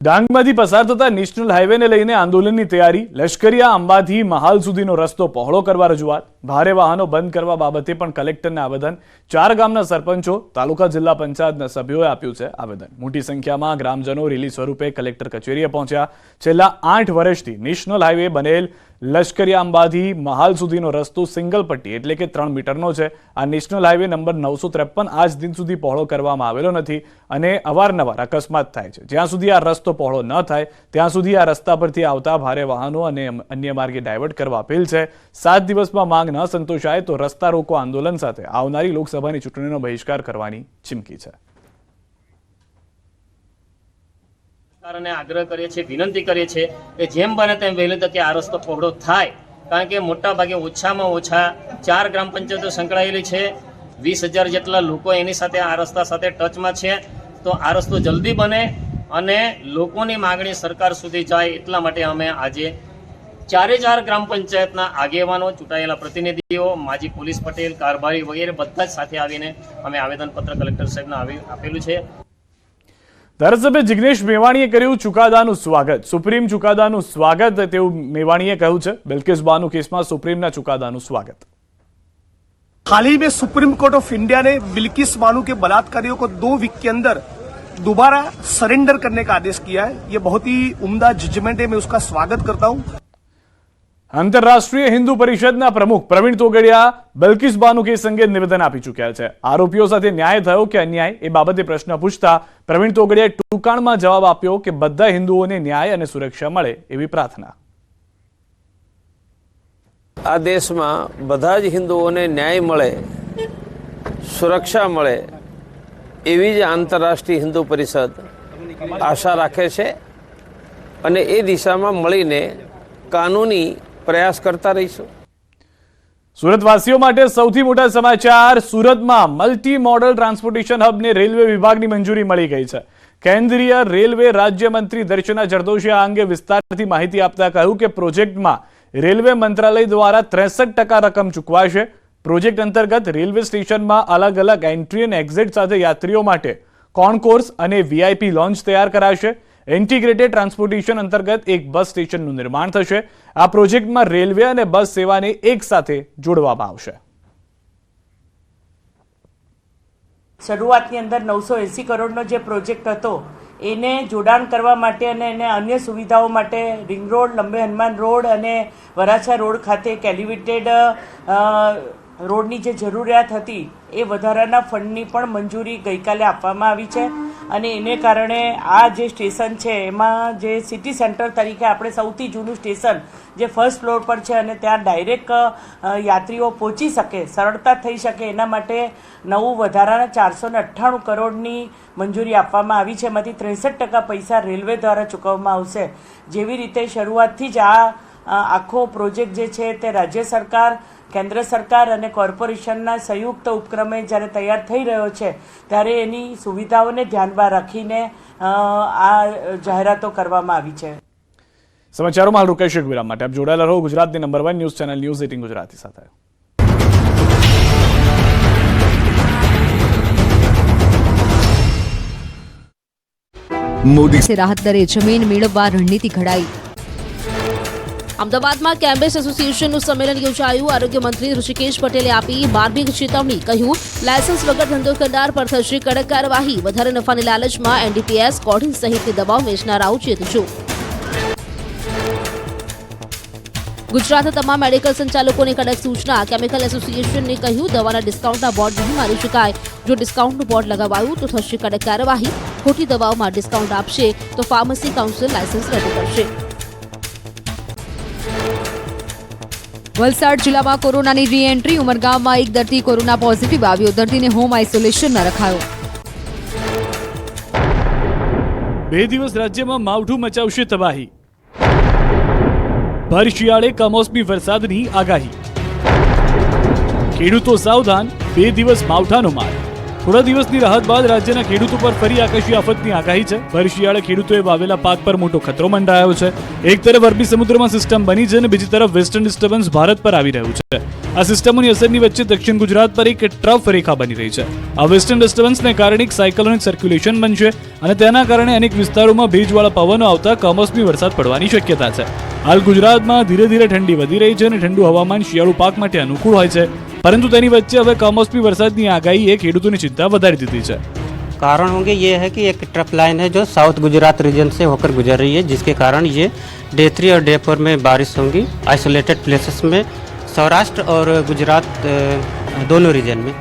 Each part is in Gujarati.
ડાંગમાંથી પસાર થતા નેશનલ હાઈવેને લઈને આંદોલનની તૈયારી, લશ્કરિયા અંબાથી મહાલ સુધીનો રસ્તો પહોળો કરવા રજૂઆત, ભારે વાહનો બંધ કરવા બાબતે પણ કલેક્ટરને આવેદન, 4 ગામના સરપંચો, તાલુકા જિલ્લા પંચાયતના સભ્યોએ આપ્યું છે આવેદન. મોટી સંખ્યામાં ગ્રામજનો રેલી સ્વરૂપે કલેક્ટર કચેરીએ પહોંચ્યા. છેલ્લા 8 વર્ષથી નેશનલ હાઈવે બનેલ લશ્કરિયા અંબાથી મહાલ સુધીનો રસ્તો સિંગલ પટ્ટી એટલે કે 3 મીટરનો છે. આ નેશનલ હાઈવે નંબર 953 આજ દિન સુધી પહોળો કરવામાં આવેલો નથી અને અવારનવાર અકસ્માત થાય છે. જ્યાં સુધી આ રસ્તો પહોળો ન થાય ત્યાં સુધી આ રસ્તા પરથી આવતા ભારે વાહનો અને અન્ય માર્ગે ડાયવર્ટ કરવા અપીલ છે. 7 દિવસમાં માંગ ન સંતોષાય તો રસ્તા રોકો આંદોલન સાથે આવનારી લોકસભાની ચૂંટણીનો બહિષ્કાર કરવાની ચીમકી છે. સરકારને આગ્રહ કરીએ છીએ, વિનંતી કરીએ છીએ કે જેમ બને તેમ વહેલી તકે આ રસ્તો પહોળો થાય, કારણ કે મોટા ભાગે ઓછામાં ઓછા 4 ગ્રામ પંચાયતો સંકળાયેલી છે, 20,000 જેટલા લોકો એની સાથે આ રસ્તા સાથે ટચમાં છે. તો આ રસ્તો જલ્દી બને અને લોકોની માગણી સરકાર સુધી જાય એટલા માટે અમે આજે 4 ગ્રામ પંચાયતના આગેવાનો, ચૂંટાયેલા પ્રતિનિધિઓ, માજી પોલીસ પટેલ, કારભારી વગેરે બધા જ સાથે આવીને અમે આવેદનપત્ર કલેક્ટર સાહેબને આપેલું છે. ધારાસભ્ય જિગ્નેશ મેવાણીએ કર્યું ચુકાદાનું સ્વાગત. સુપ્રીમ ચુકાદાનું સ્વાગત તેવું મેવાણીએ કહ્યું છે. બિલ્કિસ બાનો કેસમાં સુપ્રીમના ચુકાદાનું સ્વાગત. हाल ही में सुप्रीम कोर्ट ऑफ इंडिया ने बिल्किस बानो के बलात्कारियों को 2 वीक के अंदर दोबारा सरेंडर करने का आदेश किया है. ये बहुत ही उम्दा जजमेंट है, मैं उसका स्वागत करता हूं. આંતરરાષ્ટ્રીય હિન્દુ પરિષદના પ્રમુખ પ્રવીણ તોગડિયા બિલ્કિસ બાનો કેસ અંગે નિવેદન આપી ચૂક્યા છે. આરોપીઓ સાથે ન્યાય થયો કે અન્યાય એ બાબતે પ્રશ્ન પૂછતા પ્રવીણ તોગડિયાએ ટૂંકાણમાં જવાબ આપ્યો કે બધા હિન્દુઓને ન્યાય અને સુરક્ષા મળે એવી પ્રાર્થના. આ દેશમાં બધા જ હિન્દુઓને ન્યાય મળે, સુરક્ષા મળે એવી જ આંતરરાષ્ટ્રીય હિન્દુ પરિષદ આશા રાખે છે અને એ દિશામાં મળીને કાનૂની પ્રયાસ કરતા રહીશું. સુરતવાસીઓ માટે સૌથી મોટા સમાચાર. સુરતમાં મલ્ટી મોડલ ટ્રાન્સપોર્ટેશન હબને રેલવે વિભાગની મંજૂરી મળી ગઈ છે. કેન્દ્રીય રેલવે રાજ્યમંત્રી દર્શના જરદોશીએ આ અંગે વિસ્તારથી માહિતી આપતા કહ્યું કે પ્રોજેક્ટમાં રેલવે મંત્રાલય દ્વારા 63% રકમ ચૂકવાશે. પ્રોજેક્ટ અંતર્ગત રેલવે સ્ટેશનમાં અલગ અલગ એન્ટ્રી અને એક્ઝિટ સાથે યાત્રીઓ માટે કોન્કોર્સ અને વીઆઈપી લોન્ચ તૈયાર કરાશે. ઇન્ટિગ્રેટેડ ટ્રાન્સપોર્ટેશન અંતર્ગત એક બસ સ્ટેશનનું નિર્માણ થશે. આ પ્રોજેક્ટમાં રેલવે અને બસ સેવાને એક સાથે જોડવામાં આવશે. શરૂઆતની અંદર 980 કરોડનો જે પ્રોજેક્ટ હતો એને જોડાણ કરવા માટે અને એને અન્ય સુવિધાઓ માટે રિંગ રોડ, લંબે હનુમાન રોડ અને વરાછા રોડ ખાતે એલિવેટેડ રોડની જે જરૂરિયાત હતી એ વધારાના ફંડની પણ મંજૂરી ગઈકાલે આપવામાં આવી છે. અને એને કારણે આ જે સ્ટેશન છે એમાં જે સિટી સેન્ટર તરીકે આપણે સૌથી જૂનું સ્ટેશન જે ફર્સ્ટ ફ્લોર પર છે અને ત્યાં ડાયરેક્ટ યાત્રીઓ પહોંચી શકે, સરળતા થઈ શકે એના માટે નવું વધારાના 498 કરોડની મંજૂરી આપવામાં આવી છે. એમાંથી 63% પૈસા રેલવે દ્વારા ચૂકવવામાં આવશે. જેવી રીતે શરૂઆતથી જ આ આખો પ્રોજેક્ટ જે છે તે રાજ્ય સરકાર, કેન્દ્ર સરકાર અને કોર્પોરેશનના સંયુક્ત ઉપક્રમે જ્યારે તૈયાર થઈ રહ્યો છે ત્યારે એની સુવિધાઓને ધ્યાનમાં રાખીને આ જાહેરાતો કરવામાં આવી છે. સમાચારોમાં હાલ રોકાઈશું વિરામ માટે. આપ જોડાયેલા રહો ગુજરાતની number 1 news channel news 18 Gujarati સાથે. મોદી से राहत दरे जमीन मेळववा रणनीति घडाई. અમદાવાદમાં કેમ્બેસ એસોસિએશનનું સંમેલન યોજાયું. આરોગ્ય મંત્રી ઋષિકેશ પટેલે આપી માર્મિક ચેતવણી. કહ્યું લાયસન્સ વગર ધંધો કરનાર પર થશે કડક કાર્યવાહી. વધારે નફાની લાલચમાં એનડીપીએસ, કોડિન સહિતની દવાઓ વેચનારાઓ ચેતજો. ગુજરાતના તમામ મેડિકલ સંચાલકોને કડક સૂચના. કેમિકલ એસોસિએશનને કહ્યું દવાના ડિસ્કાઉન્ટના બોર્ડ નહીં મારી શકાય. જો ડિસ્કાઉન્ટનું બોર્ડ લગાવાયું તો થશે કડક કાર્યવાહી. ખોટી દવાઓમાં ડિસ્કાઉન્ટ આપશે તો ફાર્મસી કાઉન્સિલ લાયસન્સ રદ કરશે. વલસાડ જિલ્લામાં કોરોનાની રી એન્ટ્રી. ઉમરગામમાં એક દર્દી કોરોના પોઝિટિવ આવ્યો. દર્દીને હોમ આઇસોલેશનમાં રખાયો. 2 દિવસ રાજ્યમાં માવઠું મચાવશે તબાહી. ભર શિયાળે કમોસમી વરસાદની આગાહી. ખેડૂતો સાવધાન, 2 દિવસ માવઠાનો માર. થોડા દિવસની રાહત બાદ રાજ્યના ખેડૂતો પર ફરી આકાશી આફતની આગાહી છે. ભર શિયાળે ખેડૂતોએ વાવેલા પાક પર મોટો ખતરો મંડાયો છે. એક તરફ અરબી સમુદ્રમાં સિસ્ટમ બની છે અને બીજી તરફ વેસ્ટર્ન ડિસ્ટર્બન્સ ભારત પર આવી રહ્યું છે. આ સિસ્ટમોની અસરની વચ્ચે દક્ષિણ ગુજરાત પર એક ટ્રફ રેખા બની રહી છે. આ વેસ્ટર્ન ડિસ્ટર્બન્સને કારણે એક સાયક્લોનિક સર્ક્યુલેશન બનશે અને તેના કારણે અનેક વિસ્તારોમાં ભેજવાળા પવનો આવતા કમોસમી વરસાદ પડવાની શક્યતા છે. હાલ ગુજરાતમાં ધીરે ધીરે ઠંડી વધી રહી છે અને ઠંડુ હવામાન શિયાળુ પાક માટે અનુકૂળ હોય છે, પરંતુ તેની વચ્ચે હવે કમોસમી વરસાદની આગાહીએ ખેડૂતોની ચિંતા વધારી દીધી છે. कारण होंगे ये है कि एक ट्रफ लाइन है जो साउथ गुजरात रीजन से होकर गुजर रही है, जिसके कारण ये डे 3 और डे 4 में बारिश होंगी आइसोलेटेड प्लेसेस में, सौराष्ट्र और गुजरात दोनों रीजन में.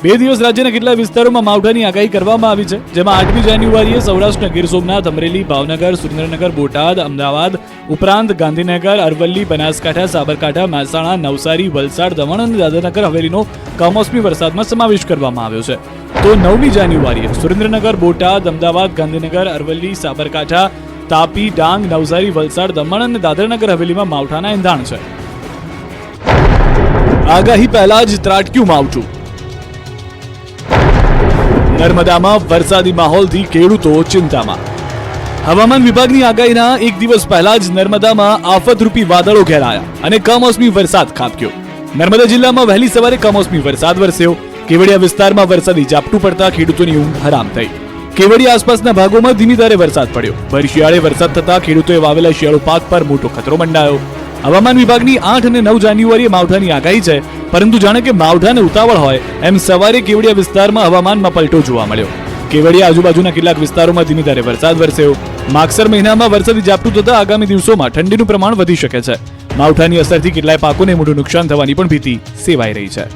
2 દિવસ રાજ્યના કેટલાક વિસ્તારોમાં માવઠાની આગાહી કરવામાં આવી છે, જેમાં 8મી જાન્યુઆરીએ સૌરાષ્ટ્રના ગીર સોમનાથ, અમરેલી, ભાવનગર, સુરેન્દ્રનગર, બોટાદ, અમદાવાદ ઉપરાંત ગાંધીનગર, અરવલ્લી, બનાસકાંઠા, સાબરકાંઠા, મહેસાણા, નવસારી, વલસાડ, દમણ અને દાદરાનગર હવેલીનો કમોસમી વરસાદમાં સમાવેશ કરવામાં આવ્યો છે. તો 9મી જાન્યુઆરીએ સુરેન્દ્રનગર, બોટાદ, અમદાવાદ, ગાંધીનગર, અરવલ્લી, સાબરકાંઠા, તાપી, ડાંગ, નવસારી, વલસાડ, દમણ અને દાદરાનગર હવેલીમાં માવઠાના એંધાણ છે. આગાહી પહેલા જ ત્રાટક્યું માવઠું. નર્મદામાં વરસાદી માહોલથી ખેડૂતો ચિંતામાં. હવામાન વિભાગની આગાહીના એક દિવસ પહેલા જ નર્મદામાં આફતરૂપી વાદળો ઘેરાયા અને કમોસમી વરસાદ ખાબક્યો. નર્મદા જિલ્લામાં વહેલી સવારે કમોસમી વરસાદ વરસ્યો. કેવડિયા વિસ્તારમાં વરસાદી ઝાપટું પડતા ખેડૂતોની ઊંઘ હરામ થઈ. કેવડિયા આસપાસના ભાગોમાં ધીમી ધારે વરસાદ પડ્યો. ભર શિયાળે વરસાદ થતા ખેડૂતોએ વાવેલા શિયાળુ પાક પર મોટો ખતરો મંડાયો. હવામાન વિભાગની 8 અને 9 જાન્યુઆરીએ માવઠાની આગાહી છે, પરંતુ જાણે કે માવઠાને ઉતાવળ હોય એમ સવારે કેવડિયા વિસ્તારમાં હવામાનમાં પલટો જોવા મળ્યો. કેવડિયા આજુબાજુના કેટલાક વિસ્તારોમાં ધીમી ધારે વરસાદ વરસ્યો. માગસર મહિનામાં વરસાદી ઝાપટું થતા આગામી દિવસોમાં ઠંડીનું પ્રમાણ વધી શકે છે. માવઠાની અસરથી કેટલાય પાકોને મોટું નુકસાન થવાની પણ ભીતિ સેવાઈ રહી છે.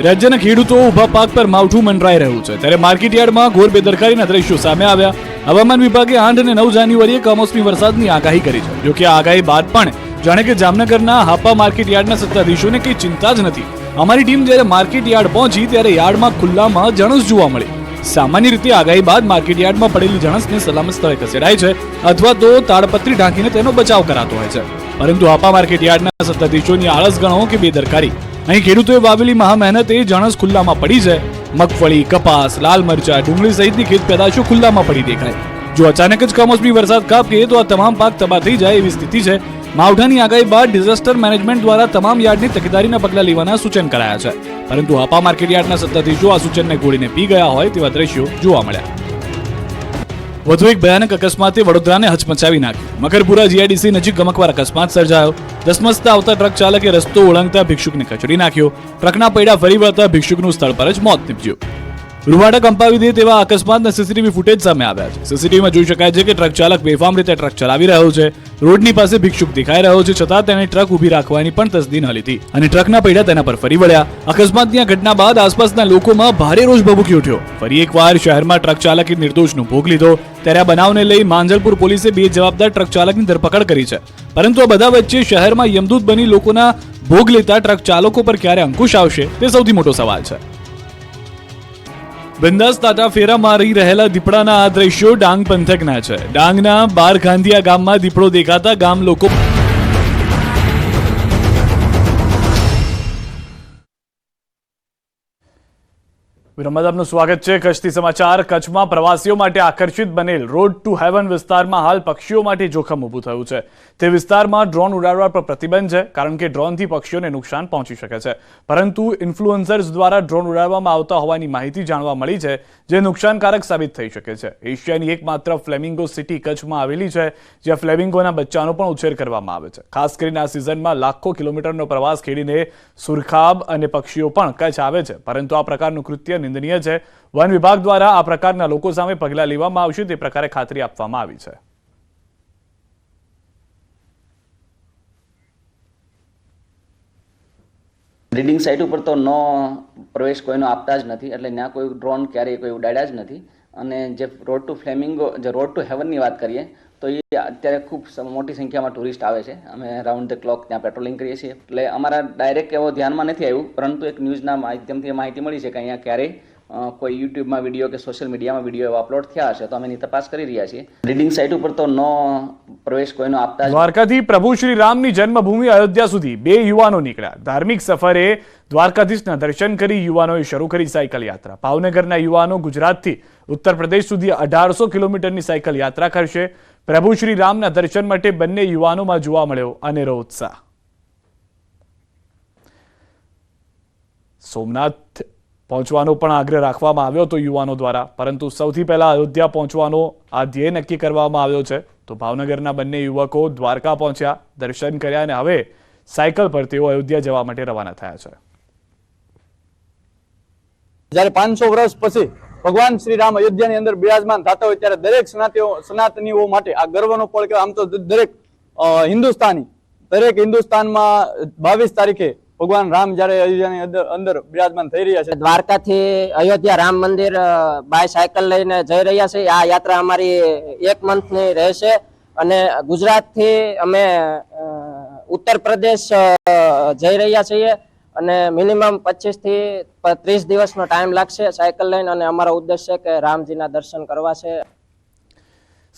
રાજ્યના ખેડૂતો ઊભા પાક પર માવઠું મંડરાઈ રહ્યું છે, ત્યારે માર્કેટયાર્ડમાં ઘોર બેદરકારીના દ્રશ્યો સામે આવ્યા. હવામાન વિભાગે 8 અને 9 જાન્યુઆરીએ કમોસમી વરસાદની આગાહી કરી છે. જો કે આ આગાહી બાદ પણ જાણે કે જામનગરના હાપા માર્કેટયાર્ડના સત્તાધીશોને કંઈ ચિંતા જ નથી. અમારી ટીમ જ્યારે માર્કેટયાર્ડ પહોંચી ત્યારે યાર્ડમાં ખુલ્લામાં જણસ જોવા મળી. સામાન્ય રીતે આગાહી બાદ માર્કેટયાર્ડમાં પડેલી જણસને સલામત સ્થળે ખસેડાય છે અથવા તો તાડપત્રી ઢાંકીને તેનો બચાવ કરાતો હોય છે, પરંતુ હાપા માર્કેટયાર્ડના સત્તાધીશોની આળસ ગણો કે બેદરકારી. અહીં ખેડૂતોએ વાવેલી મહા મહેનતે જણસ ખુલ્લામાં પડી છે. મગફળી, કપાસ, લાલ મરચા, ડુંગળી સહિતની ખેત પેદાશો ખુલ્લામાં પડી દેખાય. જો અચાનક જ કમોસમી વરસાદ ખાબકે તો આ તમામ પાક તબાહ થઈ જાય એવી સ્થિતિ છે. માવઠાની આગાહી બાદ ડિઝાસ્ટર મેનેજમેન્ટ દ્વારા તમામ યાર્ડની તકેદારીના પગલાં લેવાના સૂચન કરાયા છે, પરંતુ હાપા માર્કેટયાર્ડના સત્તાધીશો આ સૂચનને ગોળીને પી ગયા હોય તેવા દ્રશ્યો જોવા મળ્યા. વધુ એક ભયાનક અકસ્માતે વડોદરાને હચમચાવી નાખ્યું. મકરપુરા જીઆઈડીસી નજીક ગમકવાર અકસ્માત સર્જાયો. ધસમસતા આવતા ટ્રક ચાલકે રસ્તો ઓળંગતા ભિક્ષુકને કચડી નાખ્યો. ટ્રકના પૈડા ફરી વળતા ભિક્ષુકનું સ્થળ પર જ મોત નીપજ્યું. રૂવાડા કંપાવી દે તેવા અકસ્માતના સીસીટીવી ફૂટેજ સામે આવ્યા છે. સીસીટીવીમાં જોઈ શકાય છે કે ટ્રક ચાલક બેફામ રીતે ટ્રક ચલાવી રહ્યો છે. રોડની પાસે ભિક્ષુક દેખાઈ રહ્યો છે, છતાં તેણે ટ્રક ઊભી રાખવાની પણ તસદી ન લીધી અને ટ્રકના પૈડા તેના પર ફરી વળ્યા. અકસ્માતની આ ઘટના બાદ આસપાસના લોકોમાં ભારે રોષ ભભૂકી ઉઠ્યો. ફરી એકવાર શહેરમાં ટ્રક ચાલકે નિર્દોષનો ભોગ લીધો. ત્યારે આ બનાવને લઈ માંજલપુર પોલીસે 2 જવાબદાર ટ્રક ચાલકની ધરપકડ કરી છે. પરંતુ આ બધા વચ્ચે શહેરમાં યમદૂત બની લોકોના ભોગ લેતા ટ્રક ચાલકો પર ક્યારે અંકુશ આવશે તે સૌથી મોટો સવાલ છે. બિંદાસ તાટા ફેરા મારી રહેલા દીપડાના આ દ્રશ્યો ડાંગ પંથકના છે. ડાંગના બારખાંધિયા ગામમાં દીપડો દેખાતા ગામ લોકો વિરામબાદ આપનું સ્વાગત છે. કચ્છથી સમાચાર. કચ્છમાં પ્રવાસીઓ માટે આકર્ષિત બનેલ રોડ ટુ હેવન વિસ્તારમાં હાલ પક્ષીઓ માટે જોખમ ઊભું થયું છે. તે વિસ્તારમાં ડ્રોન ઉડાડવા પર પ્રતિબંધ છે, કારણ કે ડ્રોનથી પક્ષીઓને નુકસાન પહોંચી શકે છે. પરંતુ ઇન્ફ્લુએન્સર્સ દ્વારા ડ્રોન ઉડાડવામાં આવતા હોવાની માહિતી જાણવા મળી છે, જે નુકસાનકારક સાબિત થઈ શકે છે. એશિયાની એકમાત્ર ફ્લેમિંગો સિટી કચ્છમાં આવેલી છે, જ્યાં ફ્લેમિંગોના બચ્ચાનો પણ ઉછેર કરવામાં આવે છે. ખાસ કરીને આ સિઝનમાં લાખો કિલોમીટરનો પ્રવાસ ખેડીને સુરખાબ અને પક્ષીઓ પણ કચ્છ આવે છે, પરંતુ આ પ્રકારનું કૃત્ય નિંદનીય છે. વન વિભાગ દ્વારા આ પ્રકારના લોકો સામે પગલાં લેવામાં આવશે તે પ્રકારે ખાતરી આપવામાં આવી છે. બ્રીડિંગ સાઇટ ઉપર તો નો પ્રવેશ કોઈનો આપતા જ નથી, એટલે ત્યાં કોઈ ડ્રોન ક્યારેય કોઈ ઉડાડ્યા જ નથી. અને જે રોડ ટુ ફ્લેમિંગો, જે રોડ ટુ હેવનની વાત કરીએ તો એ અત્યારે ખૂબ મોટી સંખ્યામાં ટુરિસ્ટ આવે છે. અમે રાઉન્ડ ધ ક્લોક ત્યાં પેટ્રોલિંગ કરીએ છીએ, એટલે અમારા ડાયરેક્ટ એવો ધ્યાનમાં નથી આવ્યું, પરંતુ એક ન્યૂઝના માધ્યમથી માહિતી મળી છે કે અહીંયા ક્યારેય કોઈ યુટ્યુબમાં વિડીયો કે સોશિયલ મીડિયામાં વિડીયો એવા અપલોડ થયા હશે, તો અમે એની તપાસ કરી રહ્યા છીએ. બ્રીડિંગ સાઇટ ઉપર તો નો પ્રવેશ કોઈનો આપતા. દ્વારકાથી પ્રભુ શ્રી રામની જન્મભૂમિ અયોધ્યા સુધી 2 યુવાનો નીકળ્યા. ધાર્મિક સફરે દ્વારકાધીશના દર્શન કરી યુવાનોએ શરૂ કરી સાયકલ યાત્રા. ભાવનગરના યુવાનો ગુજરાતથી ઉત્તર પ્રદેશ સુધી 1800 કિલોમીટરની સાયકલ યાત્રા કરશે. પ્રભુ શ્રી રામના દર્શન માટે બંને યુવાનોમાં જોવા મળ્યો અનેરો ઉત્સાહ. સોમનાથ પહોંચવાનો પણ આગ્રહ રાખવામાં આવ્યો હતો યુવાનો દ્વારા, પરંતુ સૌથી પહેલા અયોધ્યા પહોંચવાનો આ ધ્યેય નક્કી કરવામાં આવ્યો છે. તો ભાવનગરના બંને યુવકો દ્વારકા પહોંચ્યા, દર્શન કર્યા અને હવે સાયકલ પર તેઓ અયોધ્યા જવા માટે રવાના થયા છે. જ્યારે 500 વર્ષ પછી ભગવાન શ્રી રામ અયોધ્યાની અંદર બિરાજમાન થતા હોય ત્યારે દરેક સનાતનીઓ માટે આ ગર્વનો પળ કે આમ તો દરેક હિન્દુસ્તાનમાં 22 તારીખે ભગવાન રામ જ્યારે અયોધ્યાની અંદર બિરાજમાન થઈ રહ્યા છે. દ્વારકાથી અયોધ્યા રામ મંદિર બાય સાયકલ લઈને જઈ રહ્યા છે. આ યાત્રા અમારી 1 મંથની રહેશે અને ગુજરાતથી અમે ઉત્તર પ્રદેશ જઈ રહ્યા છીએ અને મિનિમમ 25 થી 30 દિવસનો ટાઈમ લાગશે સાયકલ લઈને અને અમારો ઉદ્દેશ છે કે રામજીના દર્શન કરવા છે.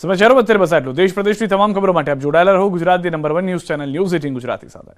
સમાચારો અત્યારે બસ આટલું. દેશ પ્રદેશની તમામ ખબરો માટે આપ જોડાયેલા રહો ગુજરાતની number 1 news channel news 18 Gujarati સાથે.